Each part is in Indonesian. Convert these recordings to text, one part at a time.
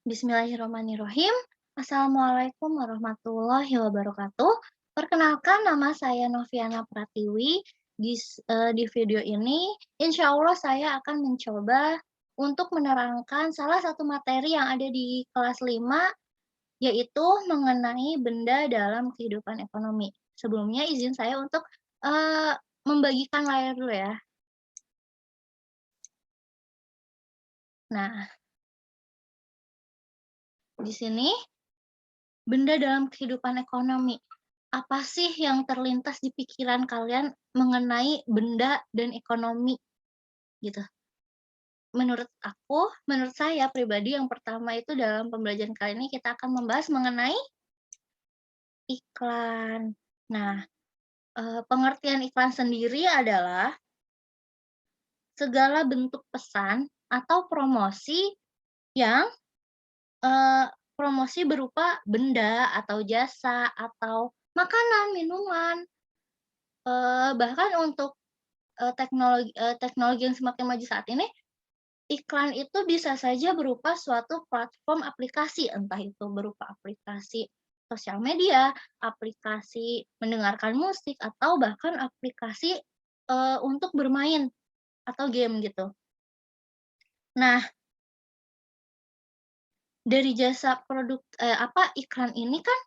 Bismillahirrahmanirrahim. Assalamualaikum warahmatullahi wabarakatuh. Perkenalkan, nama saya Noviana Pratiwi. Di video ini, insya Allah saya akan mencoba untuk menerangkan salah satu materi yang ada di kelas 5, yaitu mengenai benda dalam kehidupan ekonomi. Sebelumnya izin saya untuk membagikan layar dulu ya. Nah, di sini benda dalam kehidupan ekonomi. Apa sih yang terlintas di pikiran kalian mengenai benda dan ekonomi gitu? Menurut saya pribadi, yang pertama itu dalam pembelajaran kali ini kita akan membahas mengenai iklan. Nah, pengertian iklan sendiri adalah segala bentuk pesan atau promosi yang, eee, promosi berupa benda atau jasa atau makanan, minuman. Bahkan untuk, teknologi yang semakin maju saat ini, iklan itu bisa saja berupa suatu platform aplikasi, entah itu berupa aplikasi sosial media, aplikasi mendengarkan musik, atau bahkan aplikasi, untuk bermain atau game gitu. Nah, dari jasa iklan ini kan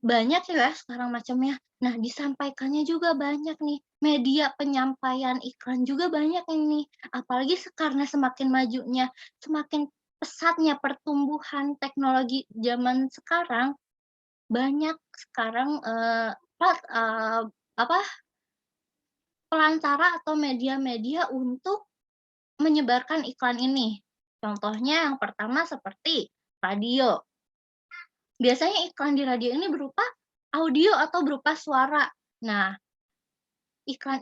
banyak ya sekarang macamnya. Nah, disampaikannya juga banyak nih, media penyampaian iklan juga banyak ini. Apalagi karena semakin majunya, semakin pesatnya pertumbuhan teknologi zaman sekarang, banyak sekarang, apa, pelantara atau media-media untuk menyebarkan iklan ini. Contohnya yang pertama seperti radio. Biasanya iklan di radio ini berupa audio atau berupa suara. Nah, iklan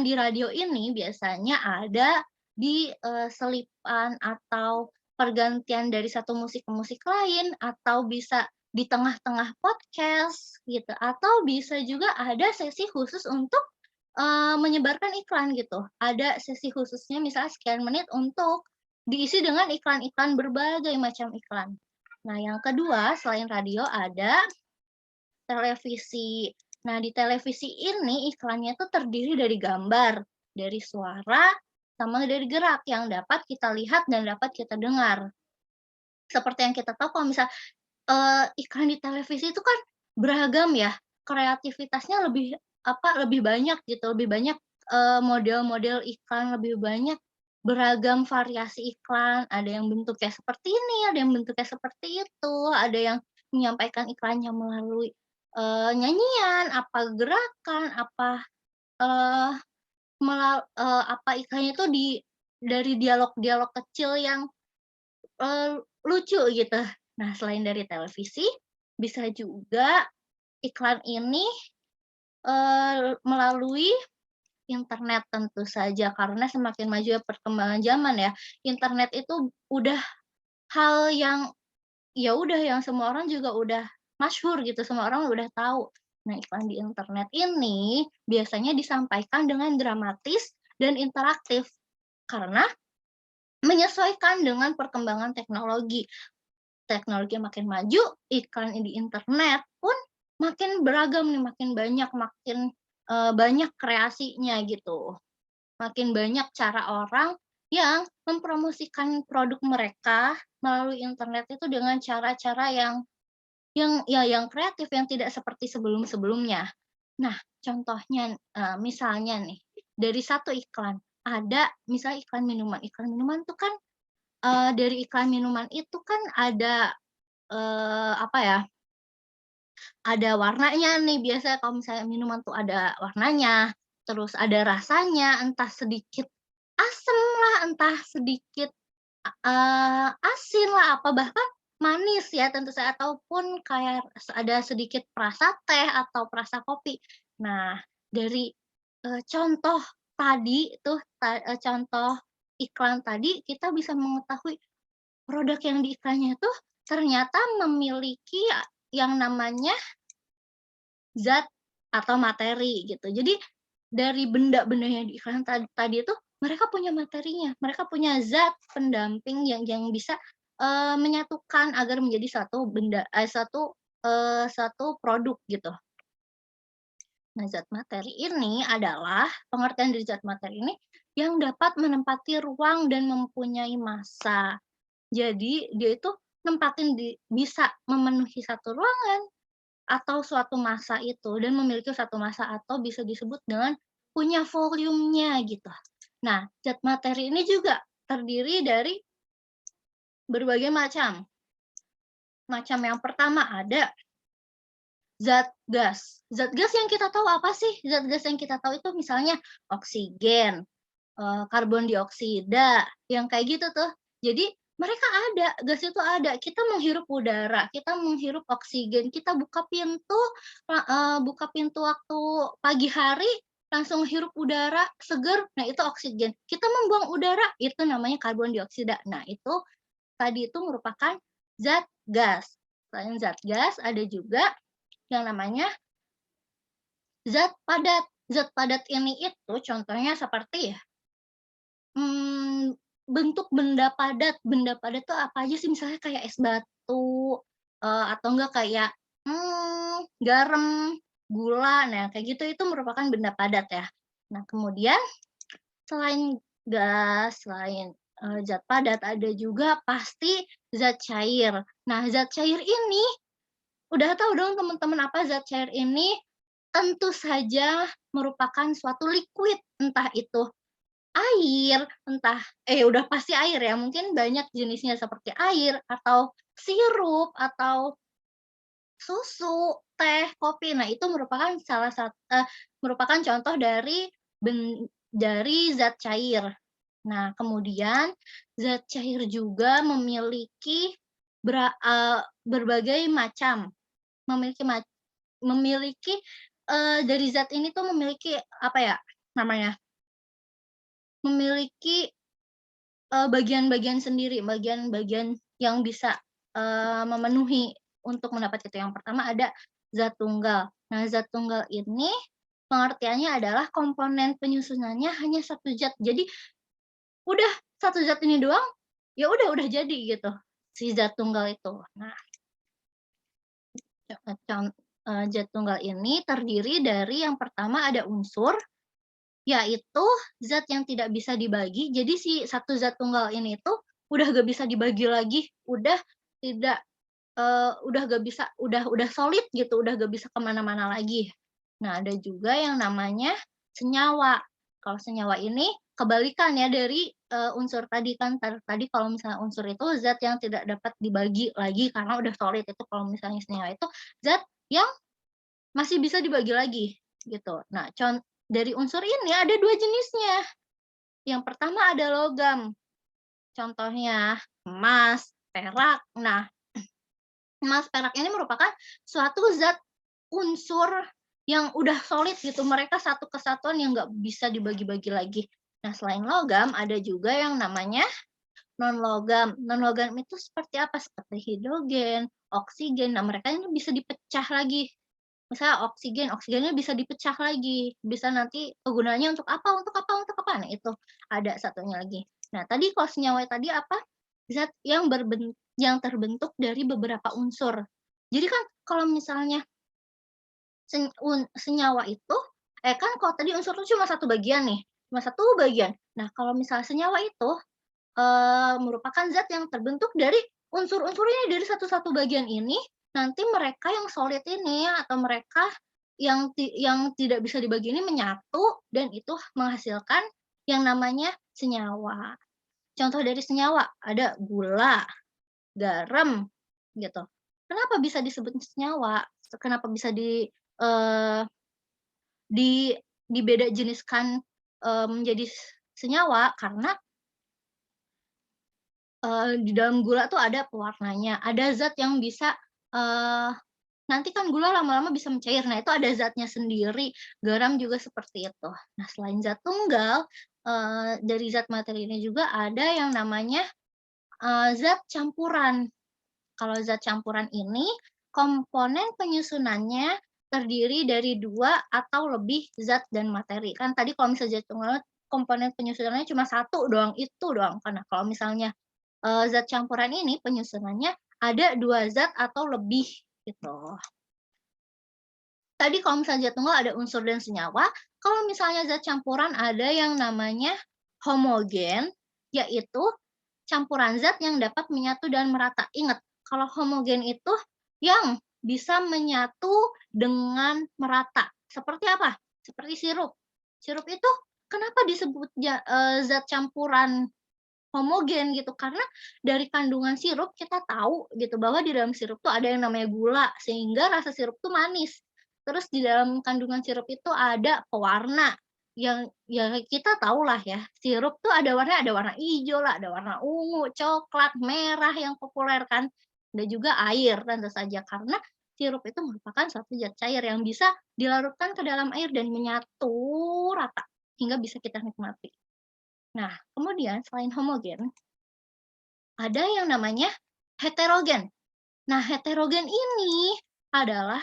di radio ini biasanya ada di, selipan atau pergantian dari satu musik ke musik lain, atau bisa di tengah-tengah podcast gitu, atau bisa juga ada sesi khusus untuk, menyebarkan iklan gitu. Ada sesi khususnya misalnya sekian menit untuk diisi dengan iklan-iklan, berbagai macam iklan. Nah, yang kedua selain radio ada televisi. Nah, di televisi ini iklannya itu terdiri dari gambar, dari suara, sama dari gerak yang dapat kita lihat dan dapat kita dengar. Seperti yang kita tahu kalau misal, iklan di televisi itu kan beragam ya, kreativitasnya lebih banyak gitu, lebih banyak, model-model iklan, lebih banyak beragam variasi iklan, ada yang bentuknya seperti ini, ada yang bentuknya seperti itu, ada yang menyampaikan iklannya melalui, nyanyian, apa gerakan, eee, apa iklannya itu dari dialog-dialog kecil yang lucu gitu. Nah, selain dari televisi, bisa juga iklan ini, melalui internet tentu saja, karena semakin maju ya perkembangan zaman ya, internet itu udah hal yang, ya udah yang semua orang juga udah masyhur gitu, semua orang udah tahu. Nah, iklan di internet ini biasanya disampaikan dengan dramatis dan interaktif, karena menyesuaikan dengan perkembangan teknologi. Teknologi makin maju, iklan di internet pun makin beragam nih, makin banyak, banyak kreasinya gitu. Makin banyak cara orang yang mempromosikan produk mereka melalui internet itu dengan cara-cara yang kreatif, yang tidak seperti sebelum-sebelumnya. Nah, contohnya, misalnya nih, dari satu iklan, ada misalnya iklan minuman tuh kan, dari iklan minuman itu kan ada, apa ya, ada warnanya nih, biasanya kalau misalnya minuman tuh ada warnanya, terus ada rasanya, entah sedikit asem lah, entah sedikit, asin lah, apa bahkan manis ya tentu saja, ataupun kayak ada sedikit perasa teh atau perasa kopi. Nah, dari, contoh tadi tuh, contoh iklan tadi, kita bisa mengetahui produk yang di iklannya tuh ternyata memiliki yang namanya zat atau materi gitu. Jadi dari benda-benda yang di iklan tadi itu, mereka punya materinya, mereka punya zat pendamping yang bisa, menyatukan agar menjadi satu benda satu produk gitu. Nah, zat materi ini adalah pengertian dari zat materi ini yang dapat menempati ruang dan mempunyai massa. Jadi dia itu nempatin bisa memenuhi satu ruangan atau suatu massa itu dan memiliki satu massa atau bisa disebut dengan punya volumenya gitu. Nah, zat materi ini juga terdiri dari berbagai macam. Macam yang pertama ada zat gas. Zat gas yang kita tahu apa sih? Zat gas yang kita tahu itu misalnya oksigen, karbon dioksida, yang kayak gitu tuh. Jadi mereka ada, gas itu ada. Kita menghirup udara, kita menghirup oksigen, kita buka pintu waktu pagi hari, langsung hirup udara seger, nah itu oksigen. Kita membuang udara, itu namanya karbon dioksida. Nah itu tadi itu merupakan zat gas. Selain zat gas, ada juga yang namanya zat padat. Zat padat ini itu contohnya seperti bentuk benda padat. Benda padat tuh apa aja sih? Misalnya kayak es batu, atau enggak kayak, garam, gula, nah kayak gitu itu merupakan benda padat ya. Nah kemudian selain gas, selain, zat padat ada juga pasti zat cair. Nah zat cair ini, udah tahu dong teman-teman apa zat cair ini? Tentu saja merupakan suatu liquid, entah itu air, udah pasti air ya, mungkin banyak jenisnya seperti air, atau sirup, atau susu, teh, kopi. Nah, itu merupakan contoh dari zat cair. Nah, kemudian zat cair juga memiliki berbagai macam, memiliki ma memiliki, dari zat ini tuh memiliki apa ya namanya, memiliki bagian-bagian sendiri, bagian-bagian yang bisa, memenuhi untuk mendapat itu. Yang pertama ada zat tunggal. Nah, zat tunggal ini pengertiannya adalah komponen penyusunannya hanya satu zat. Jadi udah satu zat ini doang, ya udah jadi gitu, si zat tunggal itu. Nah, zat tunggal ini terdiri dari yang pertama ada unsur, yaitu zat yang tidak bisa dibagi. Jadi si satu zat tunggal ini tuh udah gak bisa dibagi lagi, tidak, udah gak bisa, udah solid gitu, udah gak bisa kemana mana lagi. Nah, ada juga yang namanya senyawa. Kalau senyawa ini kebalikan ya dari, unsur tadi kan, tadi kalau misalnya unsur itu zat yang tidak dapat dibagi lagi karena udah solid, itu kalau misalnya senyawa itu zat yang masih bisa dibagi lagi, gitu. Nah, dari unsur ini ada 2 jenisnya. Yang pertama ada logam, contohnya emas, perak. Nah, emas, perak ini merupakan suatu zat unsur yang udah solid gitu, mereka satu kesatuan yang nggak bisa dibagi-bagi lagi. Nah, selain logam ada juga yang namanya non-logam. Non-logam itu seperti apa? Seperti hidrogen, oksigen. Nah, mereka ini bisa dipecah lagi. Misalnya oksigennya bisa dipecah lagi, bisa nanti kegunaannya untuk apa untuk apa untuk apa, nah itu ada satunya lagi. Nah tadi kalau senyawa tadi apa? Zat yang terbentuk dari beberapa unsur. Jadi kan kalau misalnya senyawa itu kan kalau tadi unsur itu cuma satu bagian nih, cuma satu bagian. Nah kalau misalnya senyawa itu, merupakan zat yang terbentuk dari unsur-unsur ini, dari satu-satu bagian ini, nanti mereka yang solid ini atau mereka yang tidak bisa dibagi ini menyatu dan itu menghasilkan yang namanya senyawa. Contoh dari senyawa ada gula, garam, gitu. Kenapa bisa disebut senyawa? Kenapa bisa eee, di dibeda jeniskan, menjadi senyawa? Karena di dalam gula tuh ada pewarnanya, ada zat yang bisa, nanti kan gula lama-lama bisa mencair, nah itu ada zatnya sendiri, garam juga seperti itu. Nah selain zat tunggal, dari zat materi ini juga ada yang namanya, zat campuran. Kalau zat campuran ini, komponen penyusunannya terdiri dari 2 atau lebih zat dan materi. Kan tadi kalau misalnya zat tunggal komponen penyusunannya cuma satu doang, itu doang. Karena kalau misalnya zat campuran ini penyusunannya ada 2 zat atau lebih, gitu. Tadi kalau misalnya zat tunggal ada unsur dan senyawa, kalau misalnya zat campuran ada yang namanya homogen, yaitu campuran zat yang dapat menyatu dan merata. Ingat, kalau homogen itu yang bisa menyatu dengan merata. Seperti apa? Seperti sirup. Sirup itu kenapa disebut zat campuran homogen gitu, karena dari kandungan sirup kita tahu gitu bahwa di dalam sirup tuh ada yang namanya gula, sehingga rasa sirup tuh manis. Terus di dalam kandungan sirup itu ada pewarna, yang ya kita tahulah ya, sirup tuh ada warna hijau lah, ada warna ungu, coklat, merah yang populer kan, dan juga air tentu saja, karena sirup itu merupakan suatu zat cair yang bisa dilarutkan ke dalam air dan menyatu rata, hingga bisa kita nikmati. Nah, kemudian selain homogen, ada yang namanya heterogen. Nah, heterogen ini adalah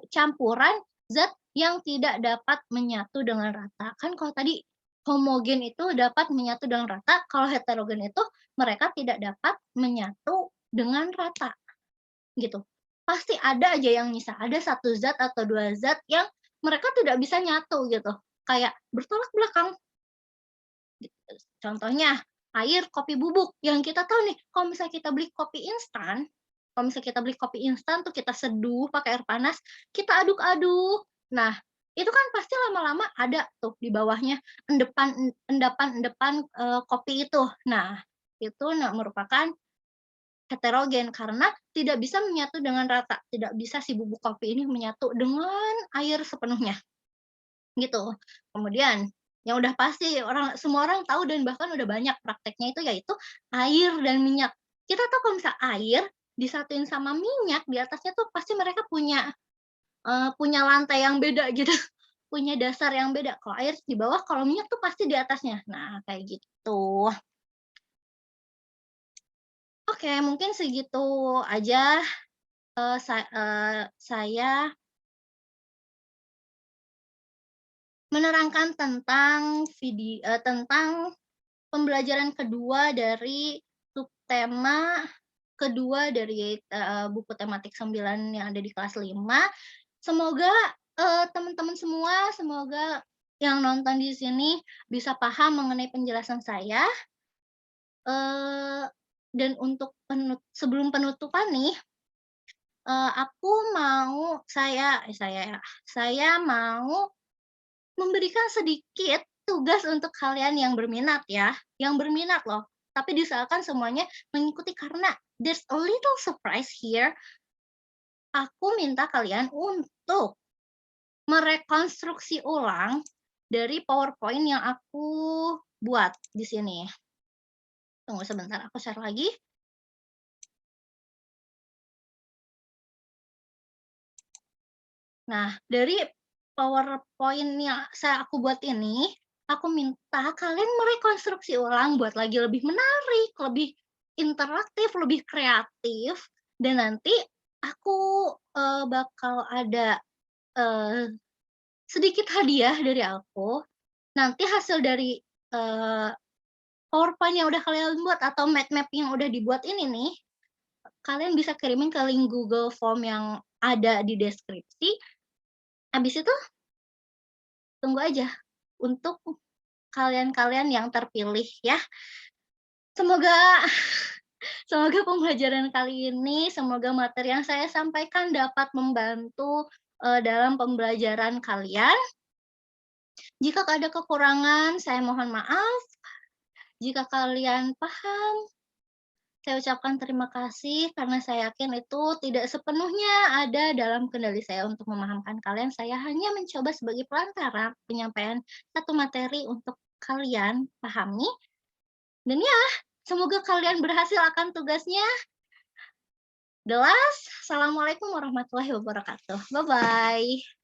campuran zat yang tidak dapat menyatu dengan rata. Kan kalau tadi homogen itu dapat menyatu dengan rata, kalau heterogen itu mereka tidak dapat menyatu dengan rata, gitu. Pasti ada aja yang nyisa, ada satu zat atau dua zat yang mereka tidak bisa nyatu gitu, kayak bertolak belakang. Contohnya, air, kopi bubuk, yang kita tahu nih, kalau misalnya kita beli kopi instan, kalau misalnya kita beli kopi instan tuh kita seduh pakai air panas, kita aduk-aduk. Nah, itu kan pasti lama-lama ada tuh di bawahnya endapan-endapan, kopi itu. Nah, itu merupakan heterogen karena tidak bisa menyatu dengan rata, tidak bisa si bubuk kopi ini menyatu dengan air sepenuhnya. Gitu. Kemudian, yang udah pasti semua orang tahu dan bahkan udah banyak prakteknya itu yaitu air dan minyak. Kita tahu kalau misal air disatuin sama minyak, di atasnya tuh pasti mereka punya lantai yang beda gitu, punya dasar yang beda. Kalau air di bawah, kalau minyak tuh pasti di atasnya. Nah, kayak gitu. Oke, mungkin segitu aja, saya menerangkan tentang pembelajaran kedua dari subtema kedua dari, buku tematik 9 yang ada di kelas 5. Semoga, teman-teman semua, semoga yang nonton di sini bisa paham mengenai penjelasan saya, eee, dan untuk sebelum penutupan nih, aku mau saya mau memberikan sedikit tugas untuk kalian yang berminat ya, yang berminat loh, tapi diusahakan semuanya mengikuti karena there's a little surprise here. Aku minta kalian untuk merekonstruksi ulang dari PowerPoint yang aku buat di sini. Tunggu sebentar, aku share lagi. Nah, dari PowerPoint yang aku buat ini, aku minta kalian merekonstruksi ulang buat lagi lebih menarik, lebih interaktif, lebih kreatif, dan nanti aku, bakal ada, eee, sedikit hadiah dari aku. Nanti hasil dari, PowerPoint yang udah kalian buat atau mind map yang udah dibuat ini nih, kalian bisa kirimin ke link Google Form yang ada di deskripsi. Habis itu tunggu aja untuk kalian-kalian yang terpilih ya. Semoga semoga pembelajaran kali ini, semoga materi yang saya sampaikan dapat membantu, dalam pembelajaran kalian. Jika ada kekurangan, saya mohon maaf. Jika kalian paham, saya ucapkan terima kasih karena saya yakin itu tidak sepenuhnya ada dalam kendali saya untuk memahamkan kalian. Saya hanya mencoba sebagai perantara penyampaian satu materi untuk kalian pahami. Dan ya, semoga kalian berhasil akan tugasnya. The last, Assalamualaikum warahmatullahi wabarakatuh. Bye-bye.